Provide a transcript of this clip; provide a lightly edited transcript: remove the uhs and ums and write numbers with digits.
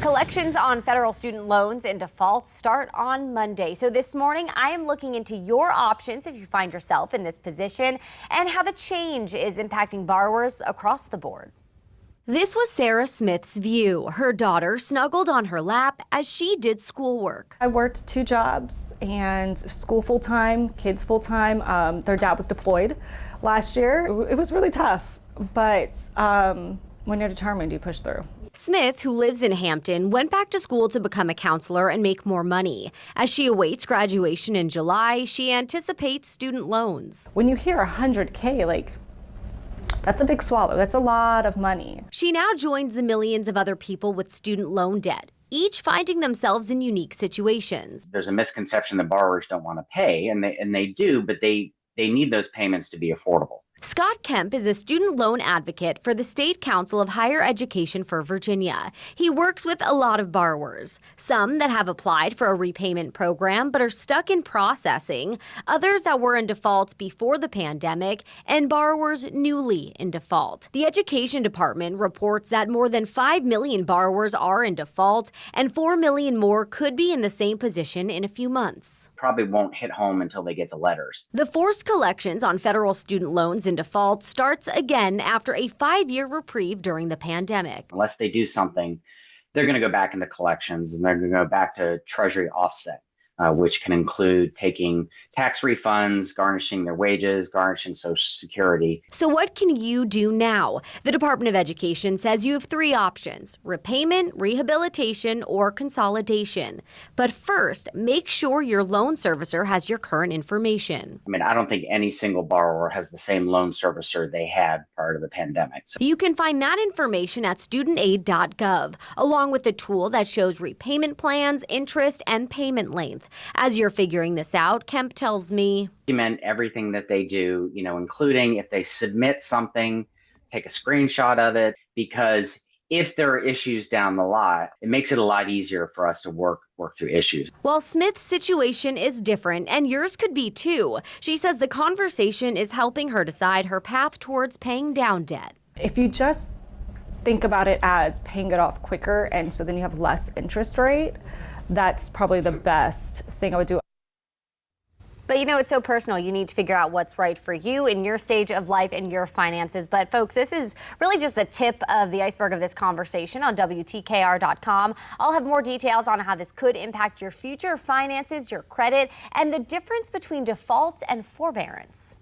Collections on federal student loans and defaults start on Monday. So this morning, I am looking into your options if you find yourself in this position and how the change is impacting borrowers across the board. This was Sarah Smith's view. Her daughter snuggled on her lap as she did schoolwork. I worked 2 jobs and school full-time, kids full-time. Their dad was deployed last year. It was really tough, but when you're determined, you push through. Smith, who lives in Hampton, went back to school to become a counselor and make more money. As she awaits graduation in July, she anticipates student loans. When you hear $100K, that's a big swallow. That's a lot of money. She now joins the millions of other people with student loan debt, each finding themselves in unique situations. There's a misconception that borrowers don't want to pay, and they do, but they need those payments to be affordable. Scott Kemp is a student loan advocate for the State Council of Higher Education for Virginia. He works with a lot of borrowers, some that have applied for a repayment program but are stuck in processing, others that were in default before the pandemic, and borrowers newly in default. The Education Department reports that more than 5 million borrowers are in default, and 4 million more could be in the same position in a few months. Probably won't hit home until they get the letters. The forced collections on federal student loans in default starts again after a 5-year reprieve during the pandemic. Unless they do something, they're going to go back into collections, and they're going to go back to Treasury offset, which can include taking tax refunds, garnishing their wages, garnishing Social Security. So what can you do now? The Department of Education says you have 3 options: repayment, rehabilitation, or consolidation. But first, make sure your loan servicer has your current information. I don't think any single borrower has the same loan servicer they had prior to the pandemic. You can find that information at studentaid.gov, along with a tool that shows repayment plans, interest, and payment length. As you're figuring this out, Kemp tells me, Document everything that they do, including if they submit something, take a screenshot of it, because if there are issues down the line, it makes it a lot easier for us to work through issues. While Smith's situation is different, and yours could be too, she says the conversation is helping her decide her path towards paying down debt. If you just think about it as paying it off quicker, and so then you have less interest rate, that's probably the best thing I would do. But it's so personal. You need to figure out what's right for you in your stage of life and your finances. But folks, this is really just the tip of the iceberg of this conversation on WTKR.com. I'll have more details on how this could impact your future finances, your credit, and the difference between default and forbearance.